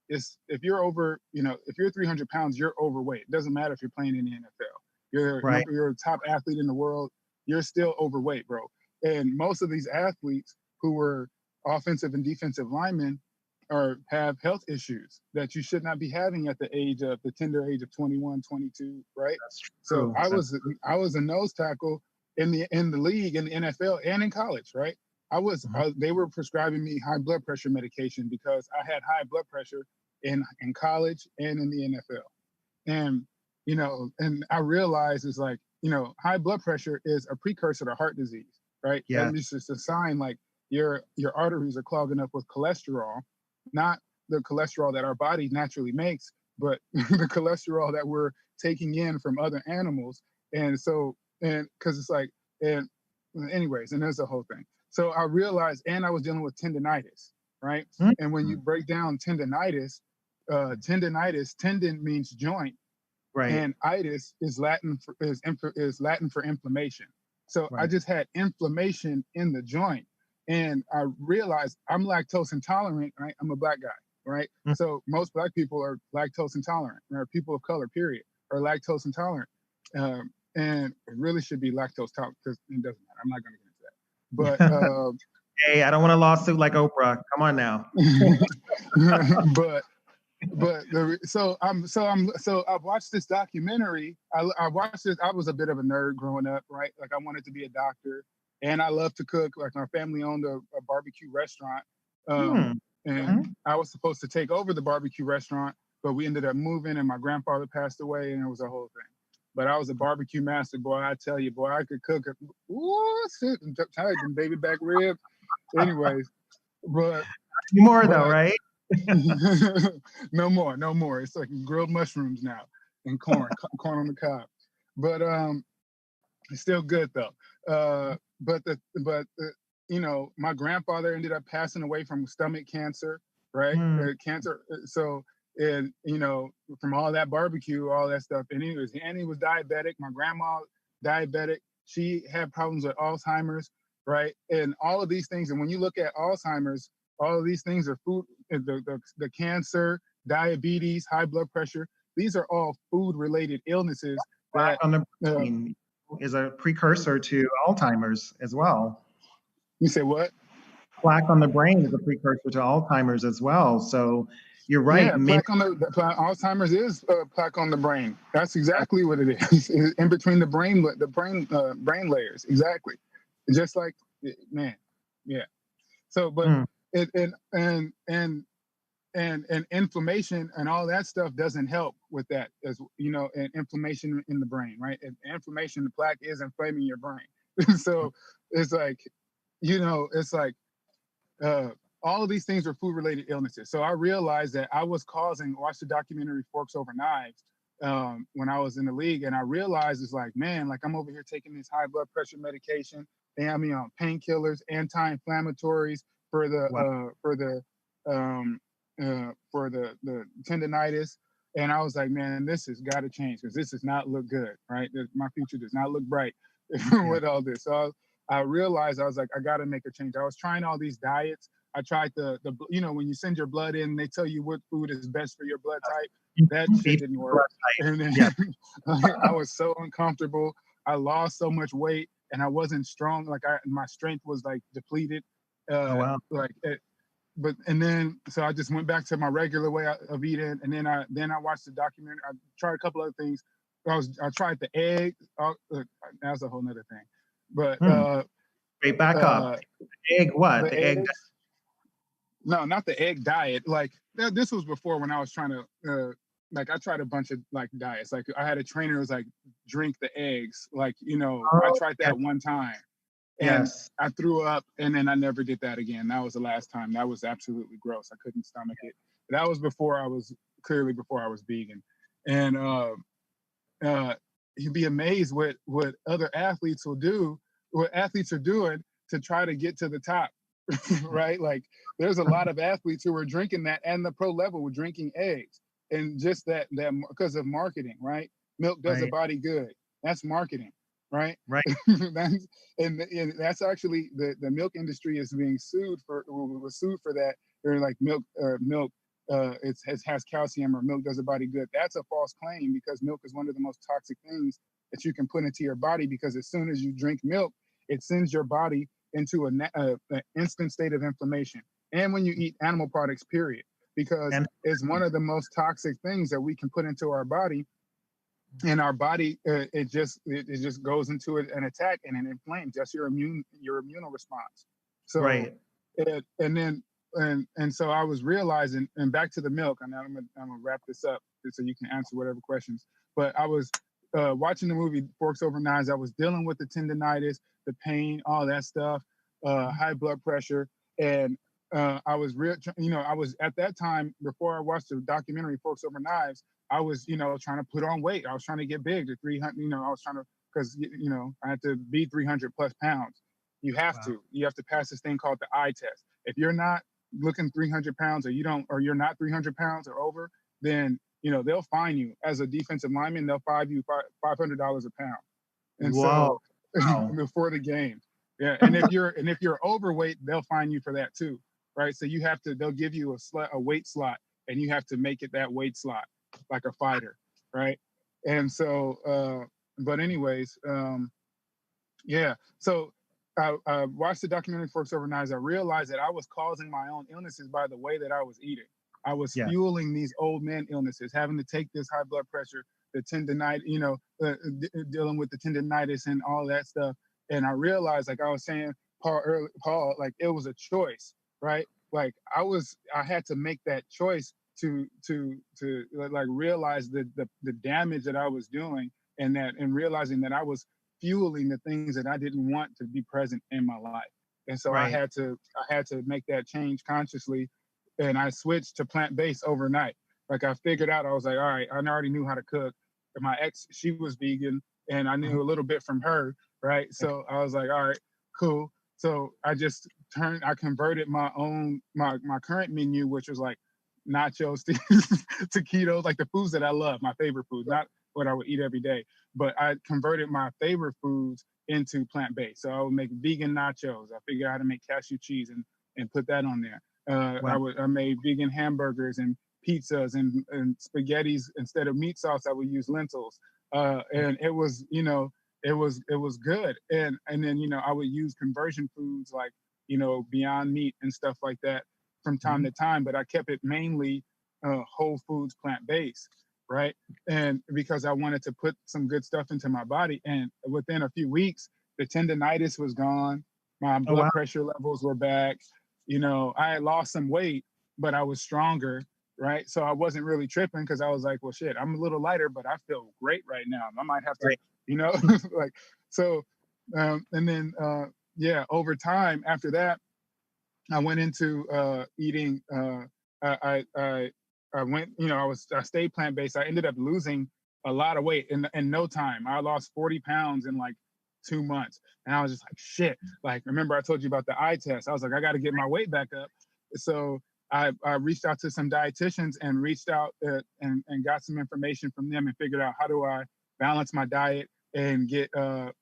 if you're over, you know, if you're 300 pounds, you're overweight. It doesn't matter if you're playing in the NFL. You're a top athlete in the world. You're still overweight, bro. And most of these athletes who were offensive and defensive linemen have health issues that you should not be having at the tender age of 21, 22, right? So I was a nose tackle in the league, in the NFL, and in college, right? They were prescribing me high blood pressure medication because I had high blood pressure in college and in the NFL. And, you know, and I realized it's like, you know, high blood pressure is a precursor to heart disease, right? Yeah. And it's just a sign like your arteries are clogging up with cholesterol, not the cholesterol that our body naturally makes, but the cholesterol that we're taking in from other animals. And so, and because it's like, and anyways, and there's the whole thing. So I realized, and I was dealing with tendinitis, right? And when you break down tendinitis, tendon means joint, right? And itis is Latin for inflammation. So I just had inflammation in the joint, and I realized I'm lactose intolerant, right? I'm a black guy, right? So most black people are lactose intolerant, or people of color, period, are lactose intolerant. And it really should be lactose tolerant, because it doesn't matter. I'm not going to get into that. But hey, I don't want a lawsuit like Oprah. Come on now. So I've watched this documentary. I watched this. I was a bit of a nerd growing up, right? Like I wanted to be a doctor, and I love to cook. Like my family owned a barbecue restaurant, and I was supposed to take over the barbecue restaurant, but we ended up moving, and my grandfather passed away, and it was a whole thing. But I was a barbecue master, boy. I tell you, boy, I could cook. Ooh, shit, I'm tired of them baby back ribs. Anyways, but though, right? No more. It's like grilled mushrooms now and corn on the cob. But it's still good though. But you know, my grandfather ended up passing away from stomach cancer, right? Cancer. So, and you know, from all that barbecue, all that stuff, and he was diabetic. My grandma diabetic. She had problems with Alzheimer's, right? And all of these things. And when you look at Alzheimer's, all of these things are food, the cancer, diabetes, high blood pressure. These are all food-related illnesses. Plaque on the brain is a precursor to Alzheimer's as well. You say what? Plaque on the brain is a precursor to Alzheimer's as well. So you're right. Yeah, Alzheimer's is plaque on the brain. That's exactly what it is. In between the brain layers. Exactly. Just like, man, yeah. So, but. And inflammation and all that stuff doesn't help with that, as you know, and inflammation in the brain, right? And inflammation, the plaque is inflaming your brain. So it's like, you know, it's like all of these things are food-related illnesses. So I realized that I was watched the documentary Forks Over Knives when I was in the league, and I realized it's like, man, like I'm over here taking this high blood pressure medication. They have me on painkillers, anti-inflammatories, for the tendinitis, and I was like, man, this has got to change, because this does not look good, right? My future does not look bright with all this. So I realized, I was like, I got to make a change. I was trying all these diets. I tried the you know, when you send your blood in, they tell you what food is best for your blood type. That shit didn't work. And then I was so uncomfortable. I lost so much weight, and I wasn't strong. Like my strength was like depleted. So I just went back to my regular way of eating, and then I watched the documentary. I tried a couple other things. I tried the egg. That's a whole nother thing. But wait, back up. Egg what? The egg? No, not the egg diet. Like this was before, when I was trying to like I tried a bunch of like diets. Like I had a trainer who was like, drink the eggs. Like, you know, I tried that one time. And I threw up, and then I never did that again. That was the last time. That was absolutely gross. I couldn't stomach it. That was before I was vegan. And you'd be amazed what other athletes will do, what athletes are doing to try to get to the top, right? Like there's a lot of athletes who are drinking that, and the pro level were drinking eggs, and just that because of marketing, right? Milk does a body good. That's marketing, right? Right. and that's actually the milk industry is being was sued for that. They're like milk it has calcium, or milk does a body good. That's a false claim, because milk is one of the most toxic things that you can put into your body, because as soon as you drink milk, it sends your body into an instant state of inflammation. And when you eat animal products, period, because it's one of the most toxic things that we can put into our body. And our body, it just goes into an attack, and it inflames. That's your immune response. So, and so I was realizing, and back to the milk, and I'm gonna wrap this up so you can answer whatever questions. But I was watching the movie Forks Over Knives. I was dealing with the tendinitis, the pain, all that stuff, high blood pressure, and I was I was at that time, before I watched the documentary Forks Over Knives, I was, trying to put on weight. I was trying to get big to 300, I was trying to, because, I had to be 300 plus pounds. You have to pass this thing called the eye test. If you're not looking 300 pounds, or you're not 300 pounds or over, then, they'll fine you. As a defensive lineman, they'll fine you $500 a pound. And so before the game. Yeah. And if you're overweight, they'll fine you for that too. Right. So they'll give you a weight slot, and you have to make it that weight slot, like a fighter, right? And so, but anyways, so I watched the documentary Forks Over Knives. I realized that I was causing my own illnesses by the way that I was eating. I was fueling these old man illnesses, having to take this high blood pressure, the tendinitis, dealing with the tendinitis and all that stuff. And I realized, like I was saying, Paul, like it was a choice, right? Like I had to make that choice to like realize the damage that I was doing, and realizing that I was fueling the things that I didn't want to be present in my life. And so I had to make that change consciously, and I switched to plant-based overnight. Like I figured out, I was like, all right, I already knew how to cook. And my ex, she was vegan, and I knew a little bit from her, right? So I was like, all right, cool. So I converted my current menu, which was like nachos to keto, like the foods that I love, my favorite foods, not what I would eat every day, but I converted my favorite foods into plant-based. So I would make vegan nachos. I figured out how to make cashew cheese and put that on there. I made vegan hamburgers and pizzas and spaghettis. Instead of meat sauce, I would use lentils. And it was, it was good. And then, I would use conversion foods like, Beyond Meat and stuff like that from time to time, but I kept it mainly whole foods, plant-based, right? And because I wanted to put some good stuff into my body, and within a few weeks, the tendinitis was gone, my blood pressure levels were back, I had lost some weight, but I was stronger, right? So I wasn't really tripping, because I was like, well, shit, I'm a little lighter, but I feel great right now. I might have to, like, so, and then, over time after that, I went into eating. I went. I stayed plant-based. I ended up losing a lot of weight in no time. I lost 40 pounds in like 2 months, and I was just like, shit. Like, remember I told you about the eye test? I was like, I got to get my weight back up. So I reached out to some dietitians and reached out and got some information from them, and figured out how do I balance my diet and get get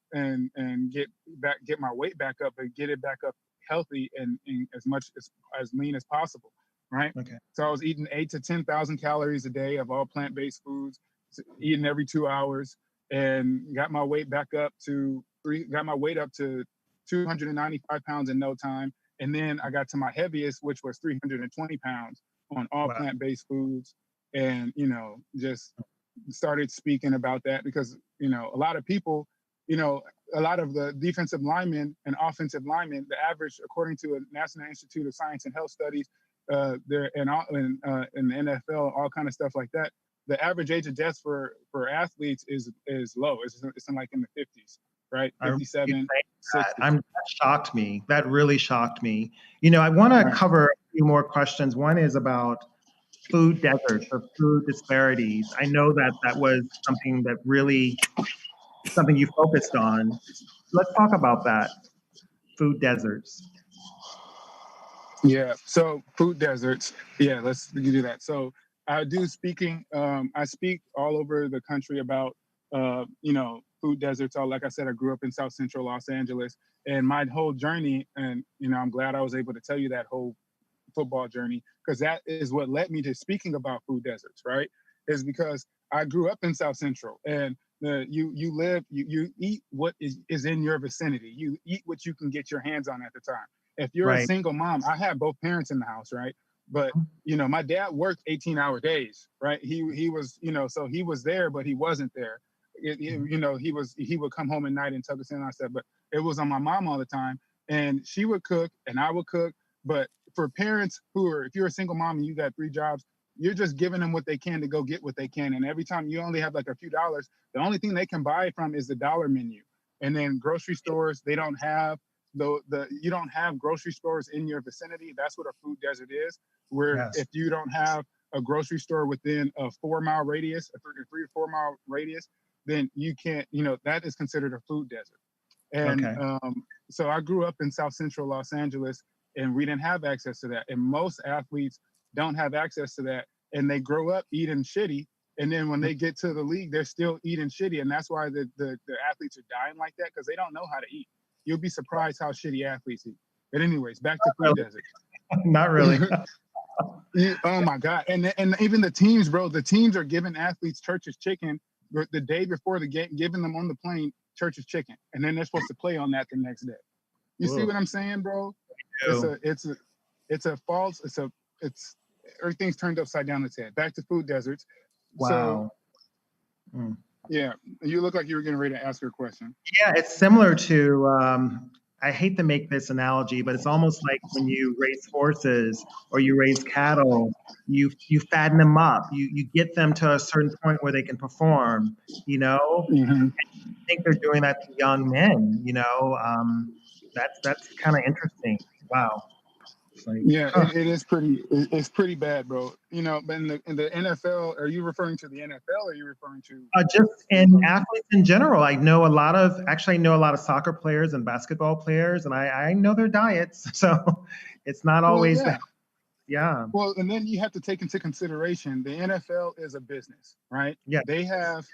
my weight back up, and get it back up healthy and as lean as possible, right? Okay. So I was eating 8,000 to 10,000 calories a day of all plant-based foods, eating every 2 hours, and got my weight back up to 295 pounds in no time. And then I got to my heaviest, which was 320 pounds on all plant-based foods, and just started speaking about that, because a lot of people, a lot of the defensive linemen and offensive linemen, the average, according to a National Institute of Science and Health Studies, there in the NFL, all kind of stuff like that, the average age of death for athletes is low. It's in like in the 50s, right? 57, 60. That shocked me. That really shocked me. I want to cover a few more questions. One is about food deserts or food disparities. I know that that was something that really, something you focused on. Let's talk about that, food deserts. Yeah. So food deserts. Yeah, let's do that. So I do speaking. I speak all over the country about, food deserts. All like I said, I grew up in South Central Los Angeles, and my whole journey. And I'm glad I was able to tell you that whole football journey, because that is what led me to speaking about food deserts. Right? Is because I grew up in South Central, and you eat what is in your vicinity. You eat what you can get your hands on at the time. If you're a Right. single mom, I had both parents in the house, right? But my dad worked 18-hour days, right? He was, so he was there, but he wasn't there. He would come home at night and tuck us in and stuff, but it was on my mom all the time, and she would cook and I would cook. But for parents if you're a single mom and you got 3 jobs, you're just giving them what they can to go get what they can. And every time you only have like a few dollars, the only thing they can buy from is the dollar menu. And then grocery stores, they don't have you don't have grocery stores in your vicinity. That's what a food desert is, where Yes. if you don't have a grocery store within a 4-mile radius, a 3 or 4 mile radius, then you can't, that is considered a food desert. And Okay. So I grew up in South Central Los Angeles, and we didn't have access to that. And most athletes don't have access to that, and they grow up eating shitty. And then when they get to the league, they're still eating shitty. And that's why the athletes are dying like that, because they don't know how to eat. You'll be surprised how shitty athletes eat. But anyways, back to food deserts. Not really. Oh my God. And even the teams, bro, the teams are giving athletes Church's chicken the day before the game, giving them on the plane Church's chicken. And then they're supposed to play on that the next day. You see what I'm saying, bro? It's everything's turned upside down its head. Back to food deserts. Wow. So, yeah, you look like you were getting ready to ask her a question. Yeah, it's similar to, I hate to make this analogy, but it's almost like when you raise horses or you raise cattle, you fatten them up. You get them to a certain point where they can perform, Mm-hmm. I think they're doing that to young men, that's kind of interesting. Wow. Like, yeah, it is pretty. It's pretty bad, bro. But in the NFL, are you referring to the NFL, or are you referring to just in athletes in general? I know a lot of soccer players and basketball players, and I know their diets, so it's not always that. Yeah. Well, and then you have to take into consideration the NFL is a business, right? Yeah. They have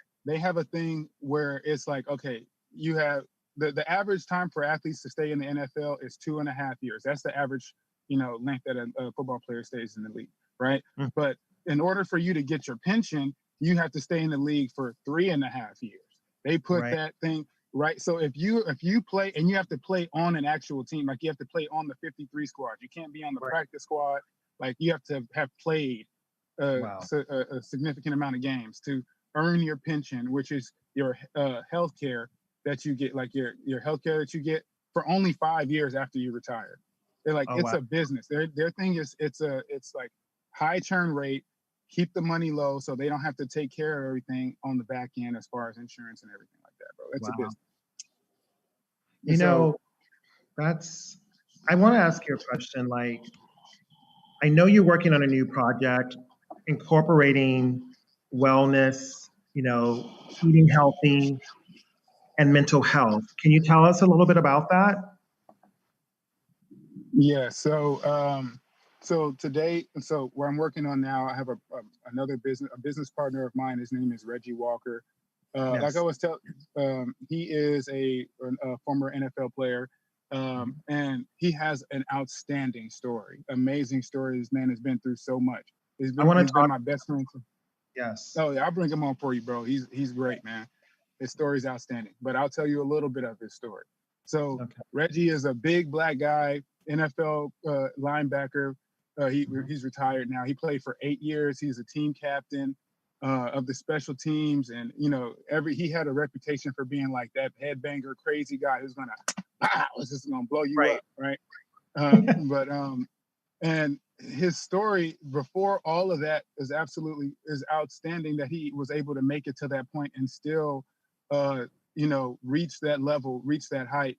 a thing where it's like, okay, you have the average time for athletes to stay in the NFL is 2.5 years. That's the average length that a football player stays in the league, right? Mm. But in order for you to get your pension, you have to stay in the league for 3.5 years. They put that thing right. So if you play, and you have to play on an actual team, like you have to play on the 53 squad. You can't be on the practice squad. Like you have to have played a significant amount of games to earn your pension, which is your health care that you get, like your health care that you get for only 5 years after you retire. They're like, a business. Their thing is it's like high churn rate, keep the money low so they don't have to take care of everything on the back end as far as insurance and everything like that, bro. It's a business. I want to ask you a question. Like, I know you're working on a new project incorporating wellness, eating healthy and mental health. Can you tell us a little bit about that? Yeah. So today, where I'm working on now, I have another business partner of mine. His name is Reggie Walker. Yes. Like I was he is a former NFL player, and he has an outstanding story, amazing story. This man has been through so much. He's been my best friend. Yes. Oh yeah, I'll bring him on for you, bro. He's great, man. His story's outstanding. But I'll tell you a little bit of his story. So Reggie is a big black guy, NFL linebacker. He's retired now. He played for 8 years. He's a team captain of the special teams, and he had a reputation for being like that headbanger, crazy guy who's just gonna blow you up, right? And his story before all of that is outstanding. That he was able to make it to that point and still, reach that level, reach that height,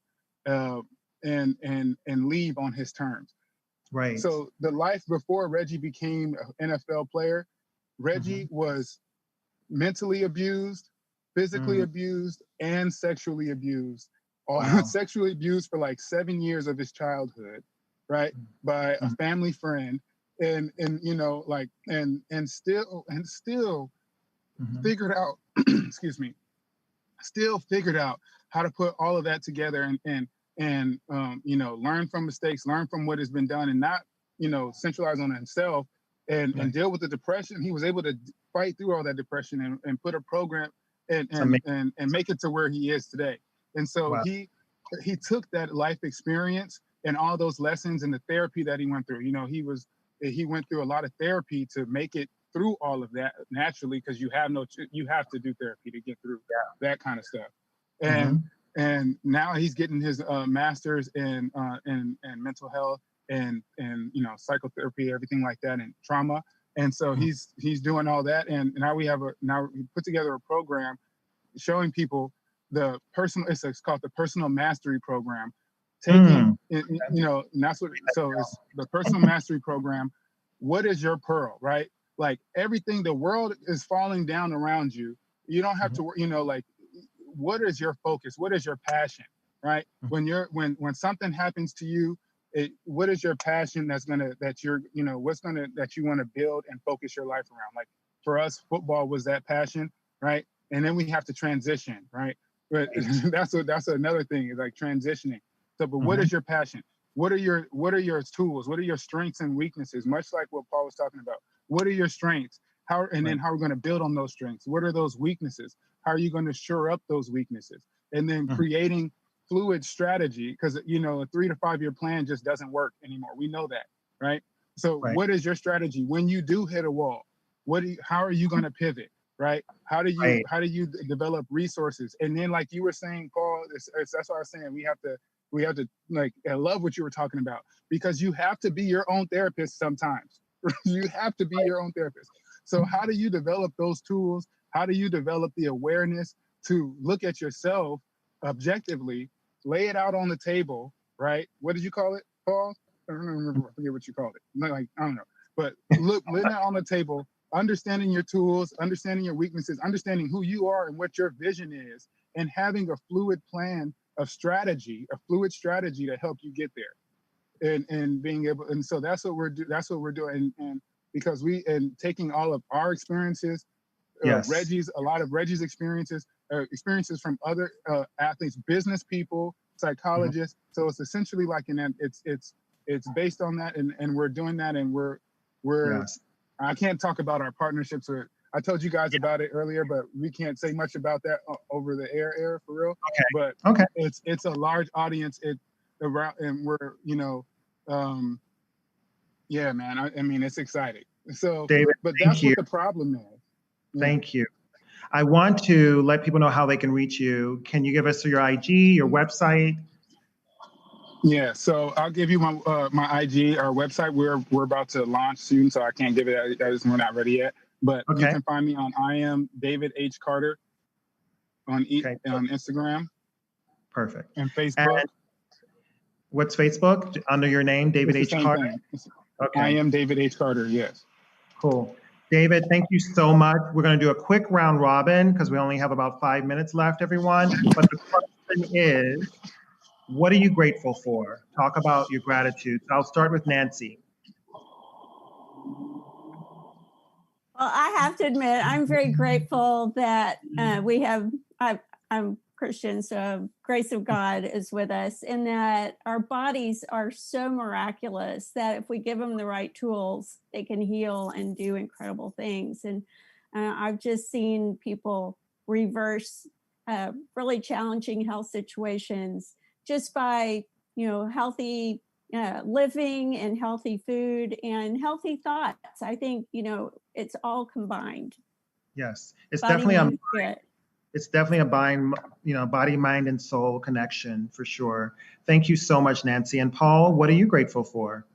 and leave on his terms. Right. So the life before Reggie became an NFL player, Reggie was mentally abused, physically abused, and sexually abused. Wow. Sexually abused for like 7 years of his childhood, right? By a family friend. And you know, like and still figured out, excuse me, still figured out how to put all of that together and you know, learn from mistakes, learn from what has been done, and not, you know, centralize on himself and deal with the depression. He was able to fight through all that depression and put a program and make it to where he is today. And so he took that life experience and all those lessons and the therapy that he went through. You know, he went through a lot of therapy to make it through all of that naturally, because you have to do therapy to get through that kind of stuff. And now he's getting his master's in mental health and you know, psychotherapy, everything like that, and trauma. And so he's doing all that. And now we put together a program showing people it's called the Personal Mastery Program. Taking, you know, and that's what, so it's the Personal Mastery Program. What is your pearl, right? Like everything, the world is falling down around you. You don't have to, you know, like, what is your focus? What is your passion, right? When something happens to you, what is your passion that you want to build and focus your life around? Like for us, football was that passion, right? And then we have to transition, right? But that's another thing, is like transitioning. So, but what is your passion? What are your tools? What are your strengths and weaknesses? Much like what Paul was talking about. What are your strengths? Then how we're going to build on those strengths? What are those weaknesses? How are you going to shore up those weaknesses? And then creating fluid strategy, because, you know, a 3 to 5 year plan just doesn't work anymore. We know that, right? So what is your strategy when you do hit a wall? How are you going to pivot, right? How do you develop resources? And then, like you were saying, Paul, that's what I was saying. We have to, like, I love what you were talking about, because you have to be your own therapist sometimes. You have to be your own therapist. So how do you develop those tools? How do you develop the awareness to look at yourself objectively, lay it out on the table, right? What did you call it, Paul? I don't remember. I forget what you called it. Like, I don't know. But lay that on the table, understanding your tools, understanding your weaknesses, understanding who you are and what your vision is, and having a fluid plan of strategy, a fluid strategy to help you get there. And being able, and so that's what we're doing. And because taking all of our experiences, a lot of Reggie's experiences from other athletes, business people, psychologists. So it's essentially like it's based on that, and we're doing that, and we're I can't talk about our partnerships. I told you guys about it earlier, but we can't say much about that over the air for real. Okay. But it's a large audience. And we're, you know, yeah, man. I mean, it's exciting. So, David, but that's what the problem is. Yeah. Thank you. I want to let people know how they can reach you. Can you give us your IG, your website? Yeah, so I'll give you my IG, our website. We're about to launch soon, so I can't give it. We're not ready yet. But you can find me on I am David H. Carter on Instagram. Perfect. And Facebook. And what's Facebook? Under your name, David H. Carter? Okay. I am David H. Carter, yes. Cool. David, thank you so much. We're going to do a quick round robin because we only have about 5 minutes left, everyone. But the question is, what are you grateful for? Talk about your gratitude. So I'll start with Nancy. Well, I have to admit, I'm very grateful that I'm Christian, so grace of God is with us, and that our bodies are so miraculous that if we give them the right tools, they can heal and do incredible things. And I've just seen people reverse really challenging health situations just by, you know, healthy living and healthy food and healthy thoughts. I think, you know, it's all combined. Yes, it's Body, definitely mind, spirit. It's definitely a body, mind, and soul connection for sure. Thank you so much, Nancy. And Paul, what are you grateful for?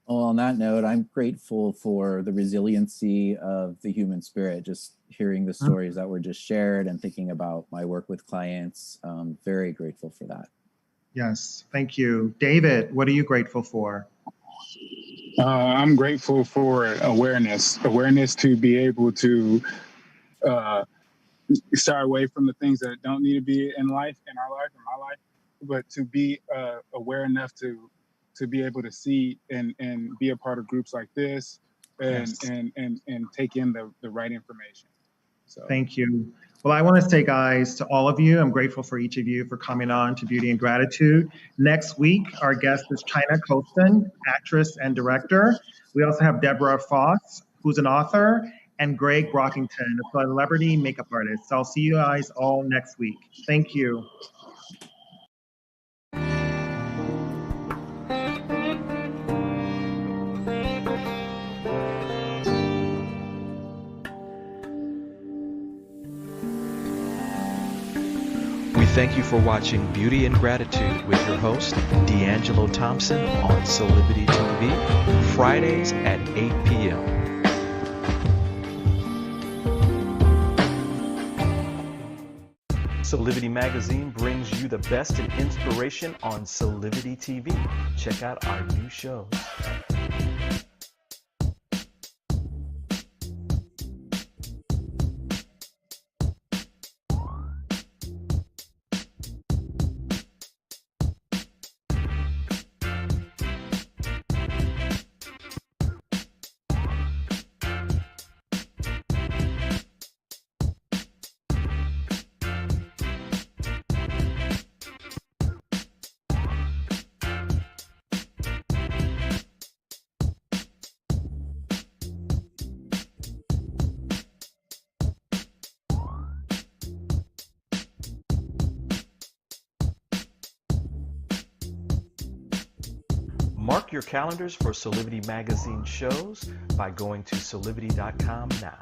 Well, on that note, I'm grateful for the resiliency of the human spirit, just hearing the stories that were just shared and thinking about my work with clients. Very grateful for that. Yes, thank you. David, what are you grateful for? I'm grateful for awareness to be able to start away from the things that don't need to be in my life, but to be aware enough to be able to see and be a part of groups like this and take in the right information. So thank you. Well, I want to say, guys, to all of you, I'm grateful for each of you for coming on to Beauty and Gratitude. Next week, our guest is China Colston, actress and director. We also have Deborah Foss, who's an author, and Greg Brockington, a celebrity makeup artist. So I'll see you guys all next week. Thank you. We thank you for watching Beauty and Gratitude with your host, D'angelo Thompson on Solivity TV, Fridays at 8 p.m. Solivity Magazine brings you the best in inspiration on Solivity TV. Check out our new shows. Mark your calendars for Solivity Magazine shows by going to solivity.com now.